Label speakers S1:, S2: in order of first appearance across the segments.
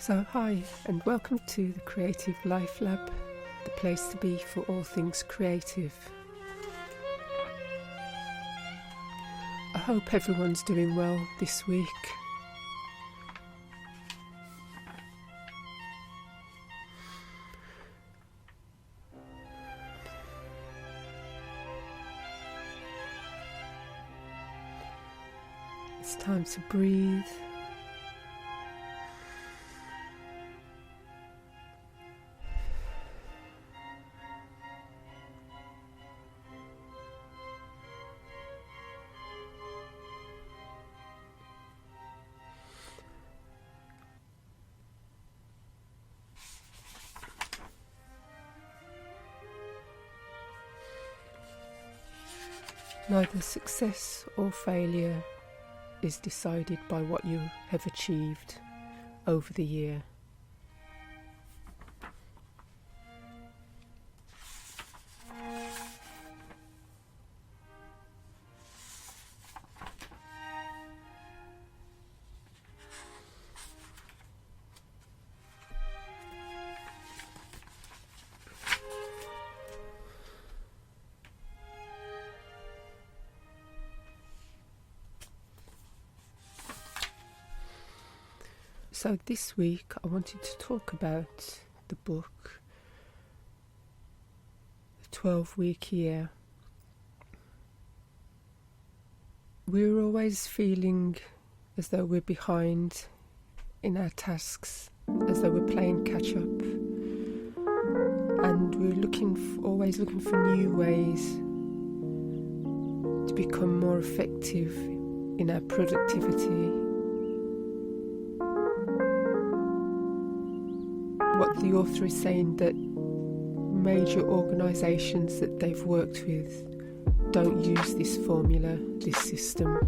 S1: So hi and welcome to the Creative Life Lab, the place to be for all things creative. I hope everyone's doing well this week. It's time to breathe. Neither success or failure is decided by what you have achieved over the year. So this week I wanted to talk about the book, The 12-Week Year. We're always feeling as though we're behind in our tasks, as though we're playing catch up, and we're always looking for new ways to become more effective in our productivity. What the author is saying, that major organisations that they've worked with don't use this formula, this system.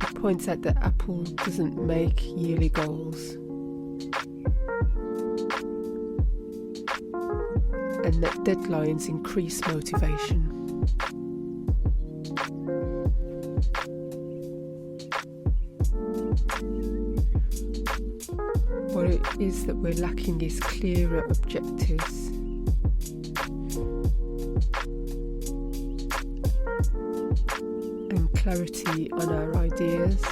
S1: It points out that Apple doesn't make yearly goals, and that deadlines increase motivation. What it is that we're lacking is clearer objectives. And clarity on our ideas.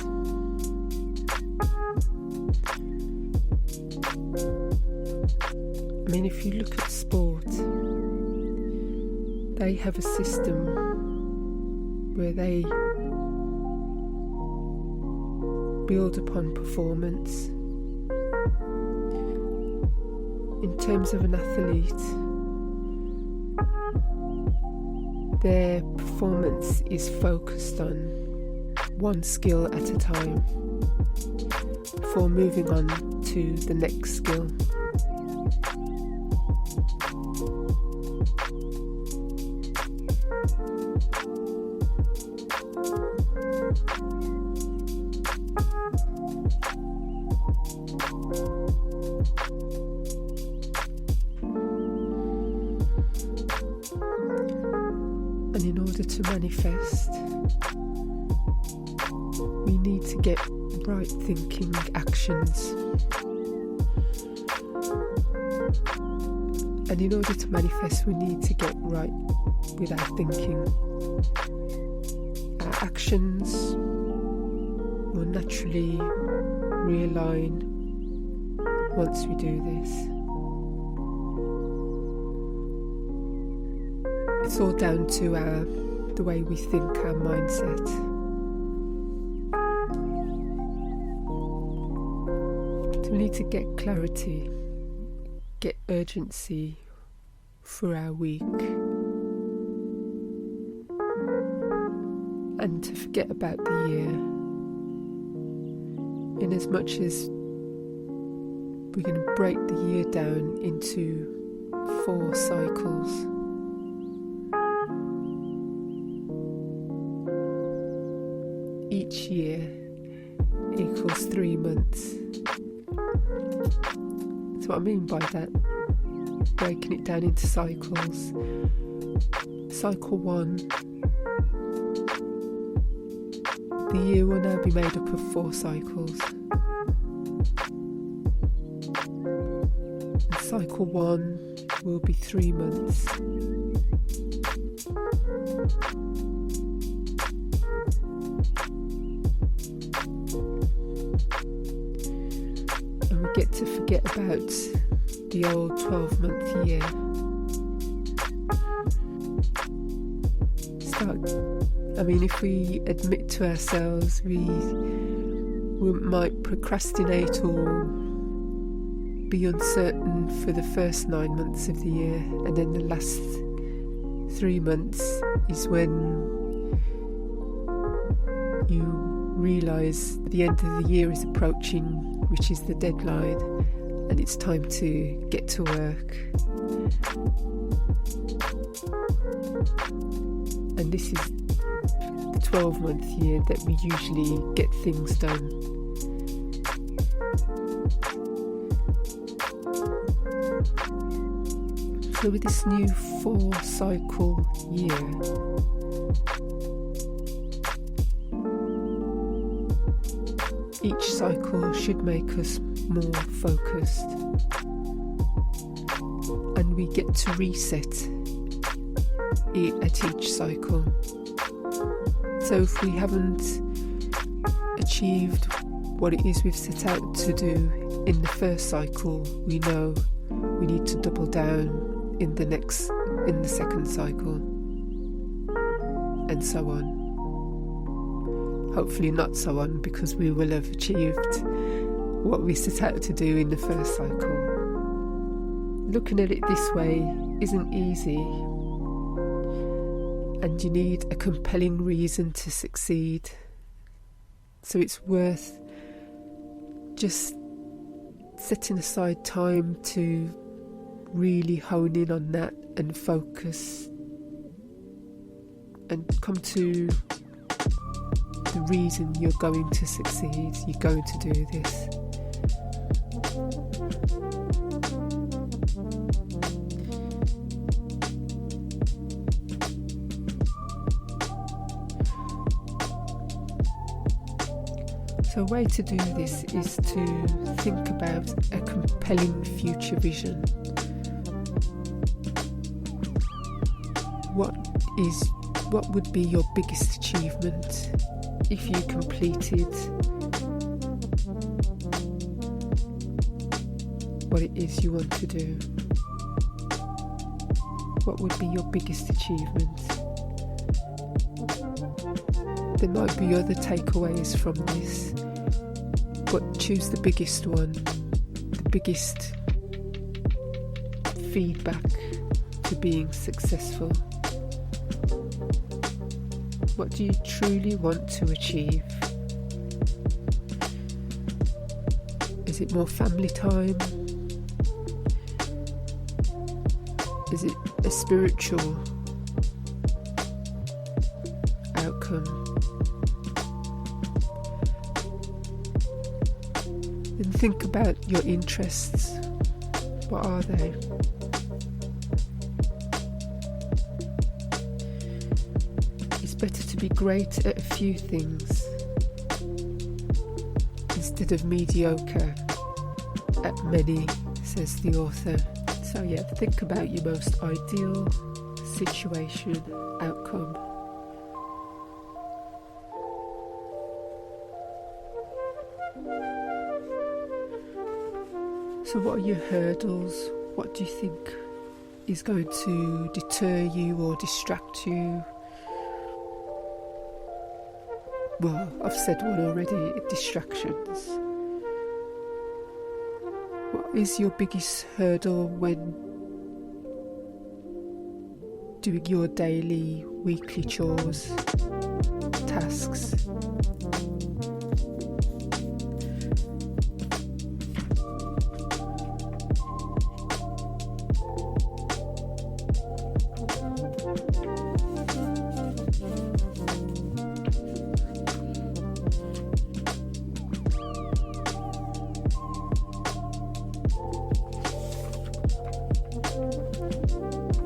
S1: I mean, if you look at sport, they have a system where they build upon performance. In terms of an athlete, their performance is focused on one skill at a time before moving on to the next skill. And in order to manifest, we need to get right thinking actions. And in order to manifest, we need to get right with our thinking. Our actions will naturally realign once we do this. It's all down to the way we think, our mindset. So we need to get clarity, get urgency for our week, and to forget about the year. In as much as we're going to break the year down into 4 cycles. Each year equals 3 months. That's what I mean by that. Breaking it down into cycles. Cycle 1 The year will now be made up of 4 cycles. And cycle 1 will be 3 months. And we get to forget about the old 12-month year. If we admit to ourselves we might procrastinate or be uncertain for the first 9 months of the year, and then the last 3 months is when you realise the end of the year is approaching, which is the deadline, and it's time to get to work. And this is the 12-month year that we usually get things done. So with this new 4-cycle year, each cycle should make us more focused, and we get to reset at each cycle. So if we haven't achieved what it is we've set out to do in the first cycle, we know we need to double down in the second cycle, and so on. Hopefully not so on, because we will have achieved what we set out to do in the first cycle. Looking at it this way isn't easy, and you need a compelling reason to succeed. So it's worth just setting aside time to really hone in on that and focus and come to the reason you're going to succeed, you're going to do this. So a way to do this is to think about a compelling future vision. What would be your biggest achievement if you completed what it is you want to do? What would be your biggest achievement? There might be other takeaways from this, but choose the biggest one, the biggest feedback to being successful. What do you truly want to achieve? Is it more family time? Is it a spiritual outcome? Then think about your interests. What are they? It's better to be great at a few things instead of mediocre at many, says the author. So think about your most ideal situation, outcome. So what are your hurdles? What do you think is going to deter you or distract you? Well, I've said one already, distractions. What is your biggest hurdle when doing your daily, weekly chores, tasks?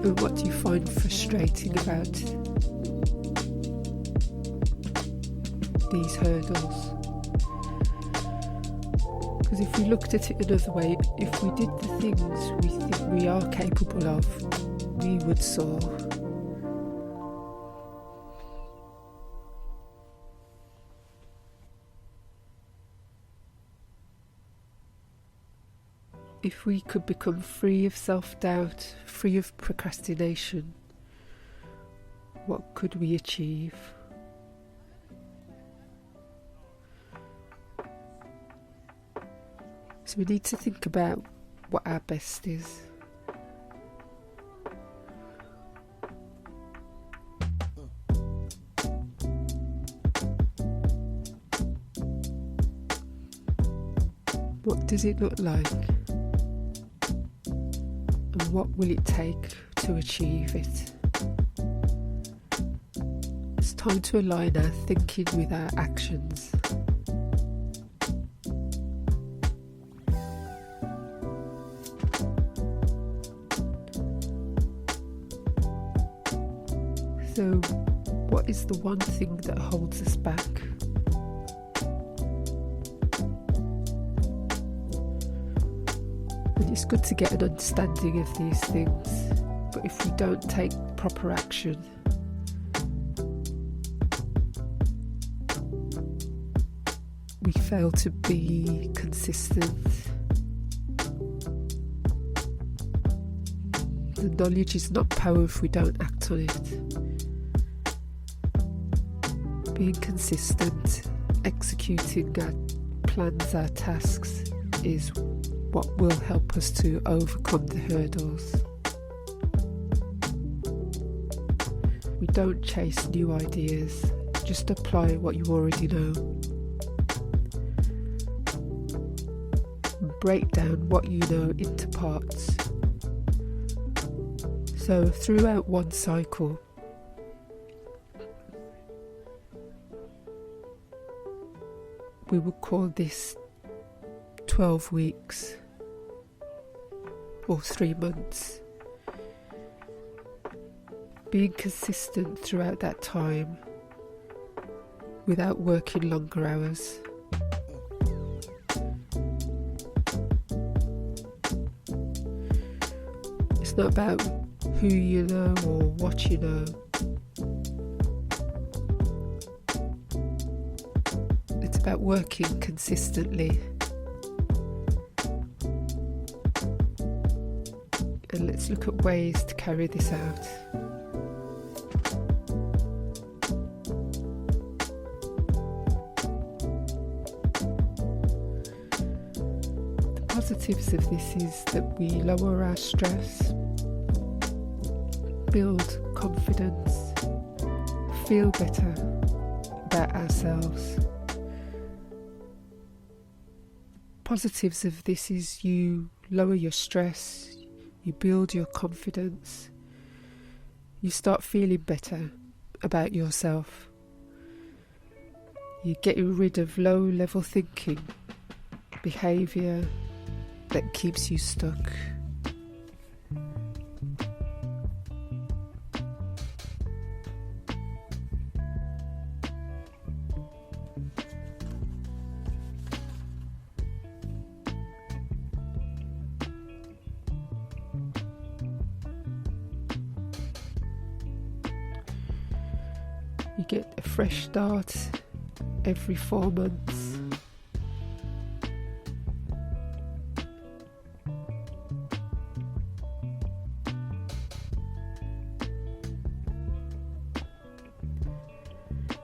S1: And what do you find frustrating about these hurdles. Because if we looked at it another way, if we did the things we think we are capable of, we would soar. If we could become free of self-doubt, free of procrastination, what could we achieve? So we need to think about what our best is. What does it look like? And what will it take to achieve it? It's time to align our thinking with our actions. So, what is the one thing that holds us back? And it's good to get an understanding of these things, but if we don't take proper action, we fail to be consistent. The knowledge is not power if we don't act on it. Being consistent, executing our plans, our tasks, is what will help us to overcome the hurdles. We don't chase new ideas, just apply what you already know. Break down what you know into parts. So throughout one cycle, we would call this 12 weeks or 3 months. Being consistent throughout that time without working longer hours. It's not about who you know or what you know. It's about working consistently. And let's look at ways to carry this out. The positives of this is that we lower our stress, build confidence, feel better about ourselves. Positives of this is you lower your stress, you build your confidence, you start feeling better about yourself. You're getting rid of low-level thinking, behaviour that keeps you stuck. You get a fresh start every 4 months.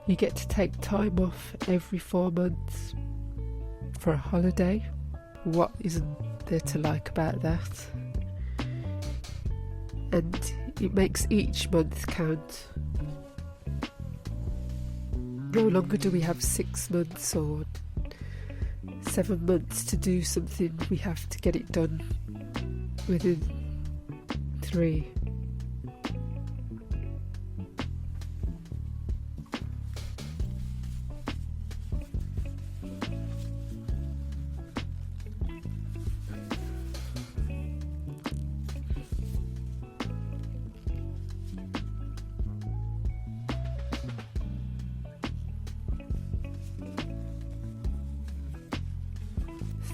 S1: You get to take time off every 4 months for a holiday. What isn't there to like about that? And it makes each month count. No longer do we have 6 months or 7 months to do something. We have to get it done within 3.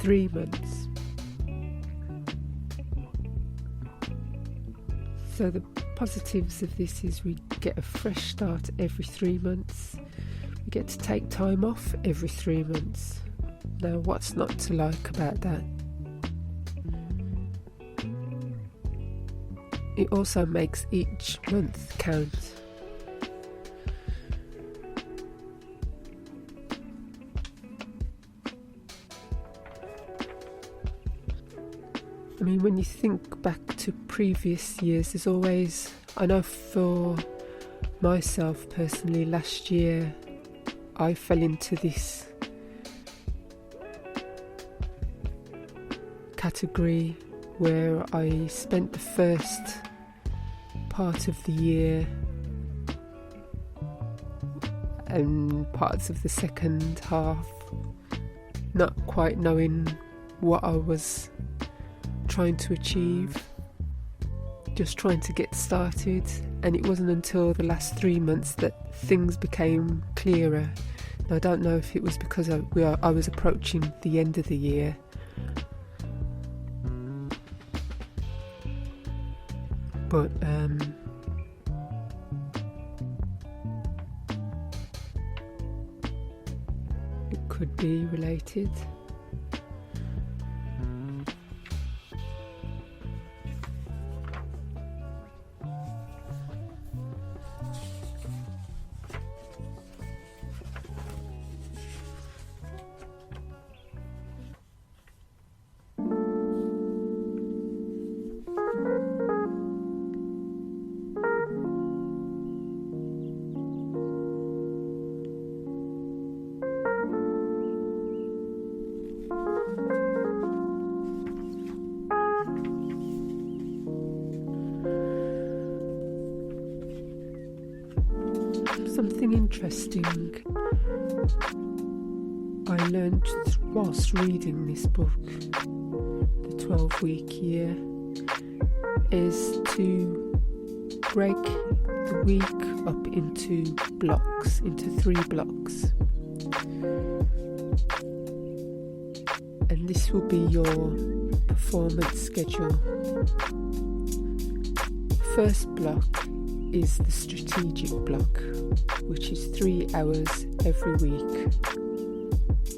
S1: 3 months. So the positives of this is we get a fresh start every 3 months. We get to take time off every 3 months. Now, what's not to like about that? It also makes each month count. I mean, when you think back to previous years, there's always, I know for myself personally, last year I fell into this category where I spent the first part of the year and parts of the second half not quite knowing what I was trying to achieve, just trying to get started. And it wasn't until the last 3 months that things became clearer. And I don't know if it was because I was approaching the end of the year, but it could be related. Something interesting I learned whilst reading this book, The 12-Week Year, is to break the week up into blocks, into 3 blocks. And this will be your performance schedule. The first block is the strategic block, which is 3 hours every week.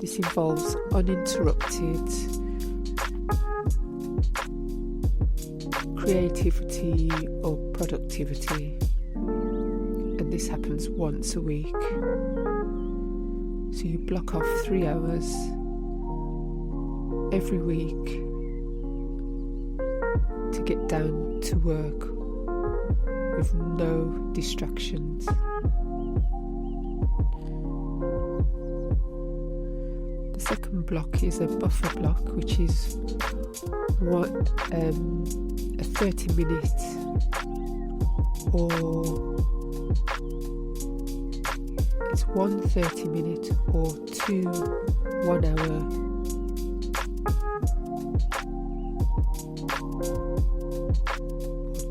S1: This involves uninterrupted creativity or productivity, and this happens once a week. So you block off 3 hours every week to get down to work with no distractions. The second block is a buffer block, which is a 30-minute or it's 1 30-minute or 2 1-hour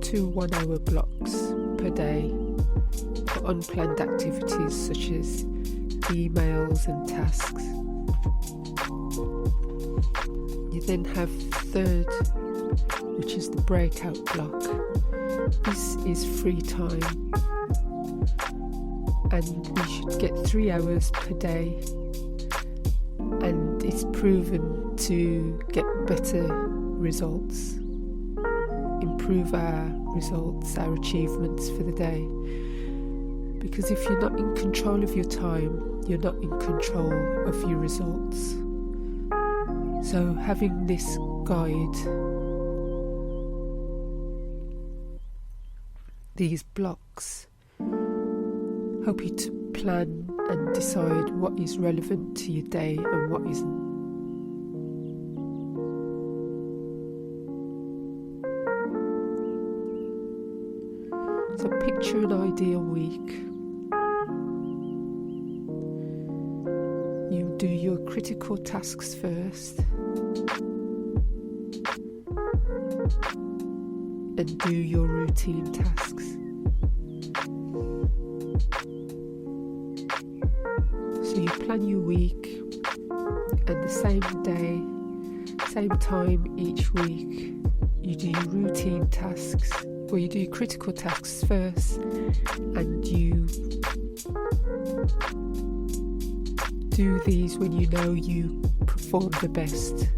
S1: two 1-hour blocks per day for unplanned activities such as emails and tasks. You then have third, which is the breakout block. This is free time, and we should get 3 hours per day, and it's proven to get better results, improve our results, our achievements for the day. Because if you're not in control of your time, you're not in control of your results. So having this guide, these blocks, help you to plan and decide what is relevant to your day and what isn't. So picture an ideal week. You do your critical tasks first and do your routine tasks. So you plan your week, and the same day same time each week, you do your routine tasks, or you do critical tasks first, and you do these when you know you perform the best.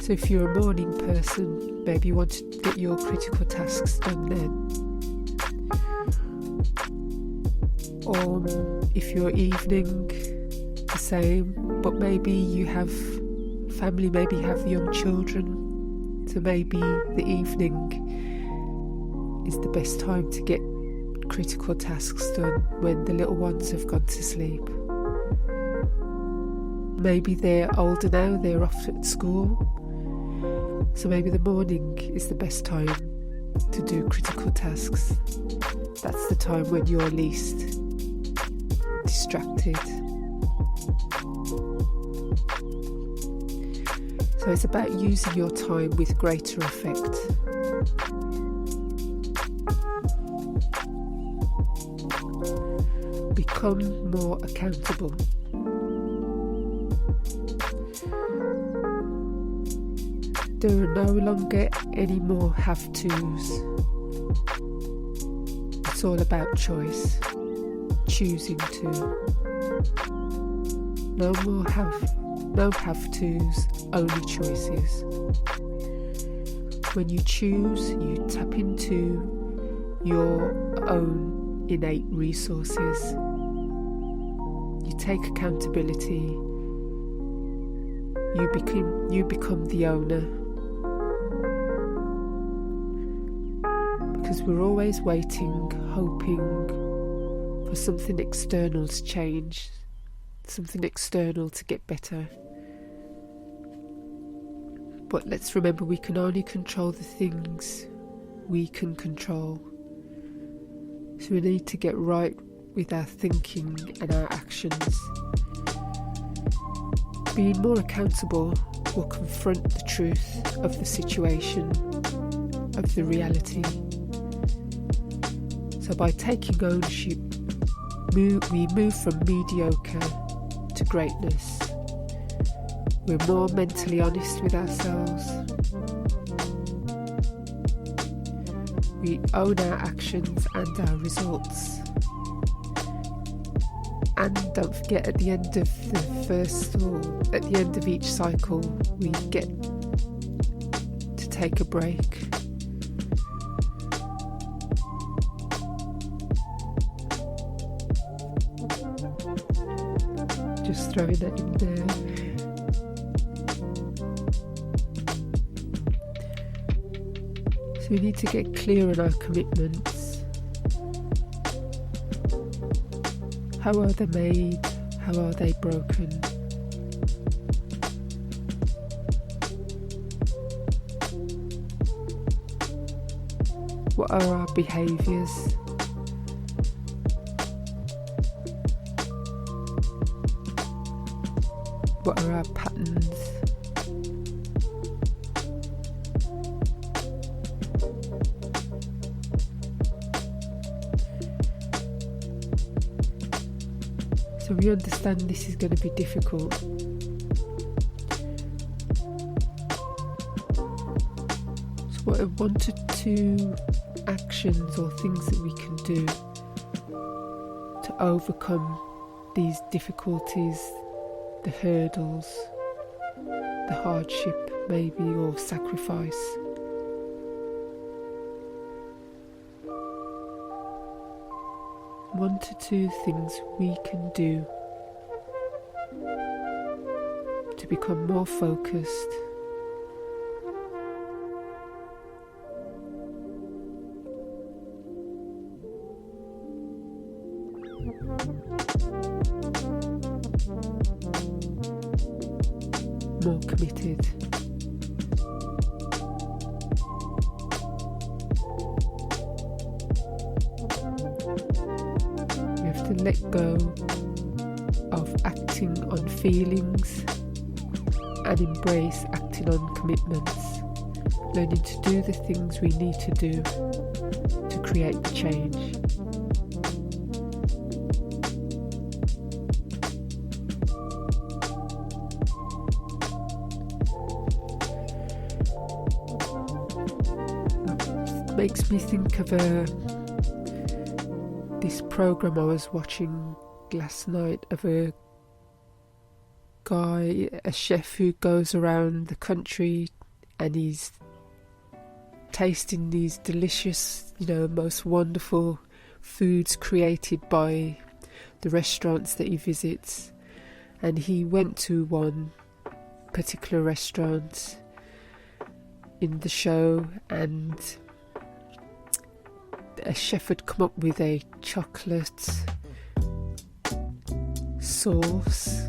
S1: So if you're a morning person, maybe you want to get your critical tasks done then. Or if you're evening, the same, but maybe you have family, maybe you have young children, so maybe the evening is the best time to get critical tasks done when the little ones have gone to sleep. Maybe they're older now, they're off at school, so maybe the morning is the best time to do critical tasks. That's the time when you're least distracted. So it's about using your time with greater effect. Become more accountable. There are no longer any more have-tos. It's all about choice, choosing to. No more have-tos, only choices. When you choose, you tap into your own innate resources. You take accountability. You become the owner. Because we're always waiting, hoping for something external to change, something external to get better. But let's remember, we can only control the things we can control. So we need to get right with our thinking and our actions. Being more accountable will confront the truth of the situation, of the reality. So by taking ownership, we move from mediocre to greatness. We're more mentally honest with ourselves. We own our actions and our results. And don't forget, at the end of the first, or at the end of each cycle, we get to take a break. Just throwing that in there. So we need to get clear on our commitments. How are they made? How are they broken? What are our behaviours? What are our patterns? So we understand this is going to be difficult. So what are 1 to 2 actions or things that we can do to overcome these difficulties, the hurdles, the hardship maybe, or sacrifice? One to 2 things we can do to become more focused, more committed. You have to let go of acting on feelings and embrace acting on commitments, learning to do the things we need to do to create the change. makes me think of this program I was watching last night of a guy, a chef who goes around the country and he's tasting these delicious, most wonderful foods created by the restaurants that he visits. And he went to one particular restaurant in the show, and a chef had come up with a chocolate sauce,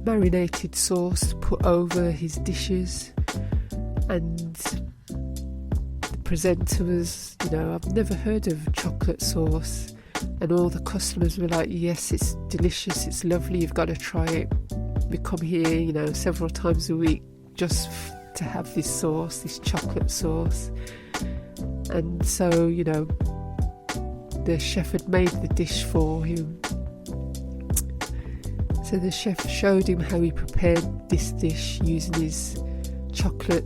S1: marinated sauce, to put over his dishes. And the presenter was, I've never heard of chocolate sauce. And all the customers were like, yes, it's delicious, it's lovely, you've got to try it. We come here, several times a week just to have this sauce, this chocolate sauce. And so, the chef had made the dish for him. So the chef showed him how he prepared this dish using his chocolate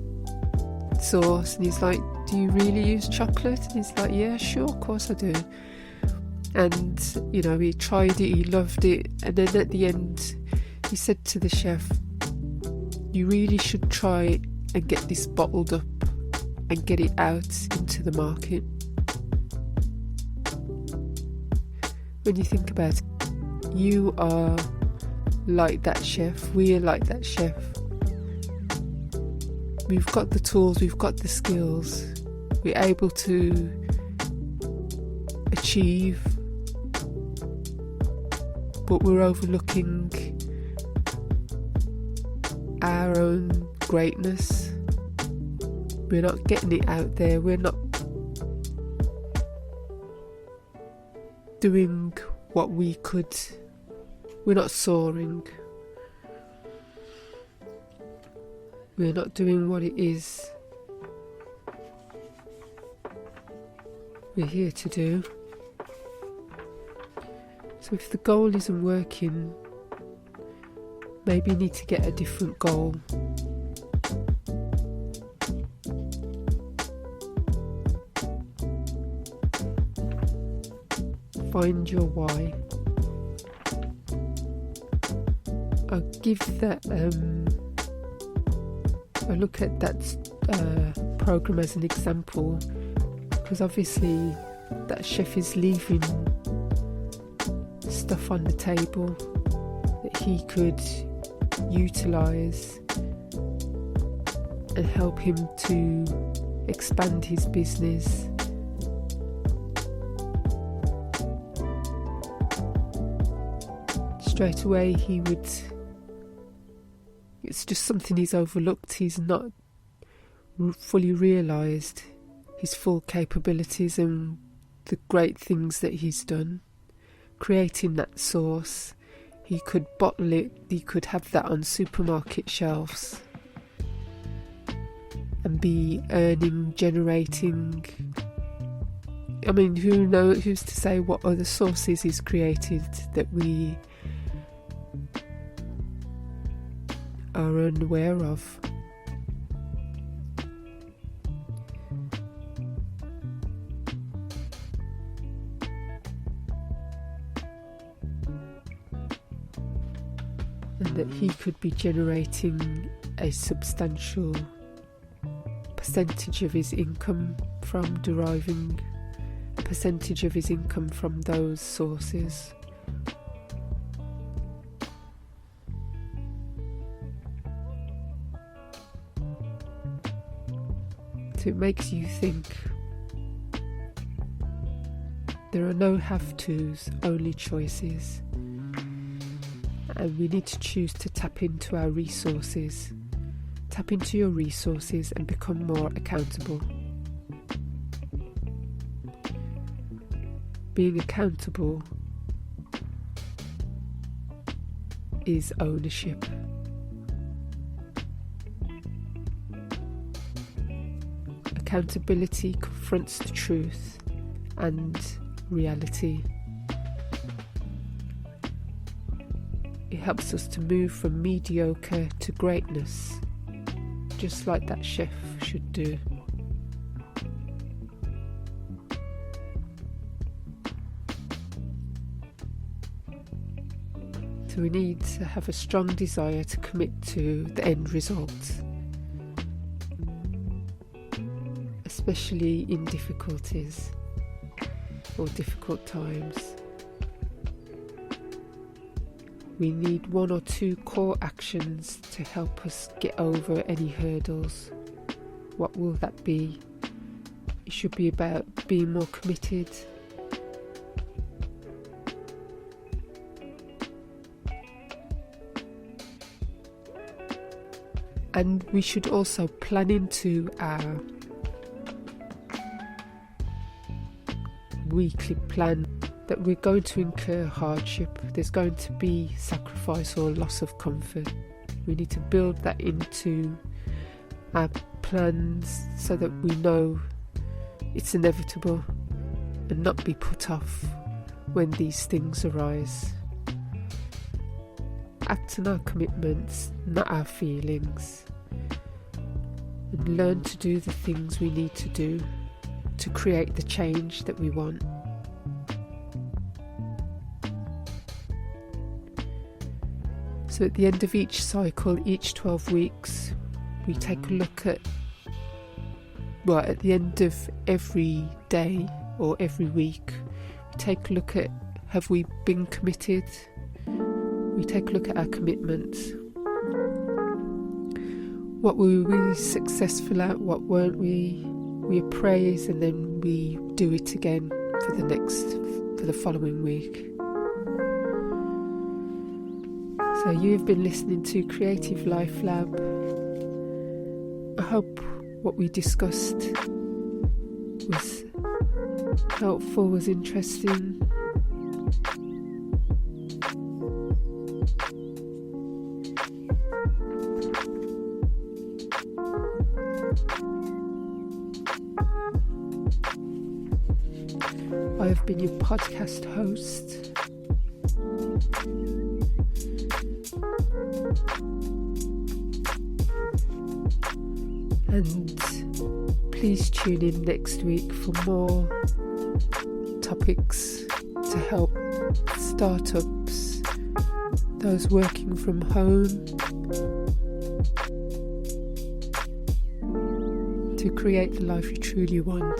S1: sauce. And he's like, do you really use chocolate? And he's like, yeah, sure, of course I do. And, he tried it, he loved it. And then at the end, he said to the chef, you really should try and get this bottled up and get it out into the market. When you think about it, you are like that chef, we are like that chef. We've got the tools, we've got the skills, we're able to achieve, but we're overlooking our own greatness. We're not getting it out there, we're not doing what we could, we're not soaring, we're not doing what it is we're here to do. So if the goal isn't working, maybe you need to get a different goal. Find your why. I'll give that I look at that program as an example, because obviously that chef is leaving stuff on the table that he could utilise and help him to expand his business. Straight away it's just something he's overlooked. He's not fully realised his full capabilities and the great things that he's done. Creating that sauce, he could bottle it, he could have that on supermarket shelves and be generating. I mean, who's to say what other sauces he's created that we are unaware of. And that he could be generating a substantial percentage of his income from deriving a percentage of his income from those sources. So it makes you think there are no have-tos, only choices. And we need to choose to tap into our resources. Tap into your resources and become more accountable. Being accountable is ownership. Accountability confronts the truth and reality. It helps us to move from mediocre to greatness, just like that chef should do. So we need to have a strong desire to commit to the end result, especially in difficulties or difficult times. We need 1 or 2 core actions to help us get over any hurdles. What will that be? It should be about being more committed, and we should also plan into our weekly plan that we're going to incur hardship. There's going to be sacrifice or loss of comfort. We need to build that into our plans so that we know it's inevitable and not be put off when these things arise. Act on our commitments, not our feelings, and learn to do the things we need to do to create the change that we want. So at the end of each cycle, each 12 weeks, we take a look at, at the end of every day or every week, we take a look at, have we been committed? We take a look at our commitments. What were we successful at? What weren't we? We appraise and then we do it again for the following week. So you've been listening to Creative Life Lab. I hope what we discussed was helpful, was interesting. I have been your podcast host. And please tune in next week for more topics to help startups, those working from home, to create the life you truly want.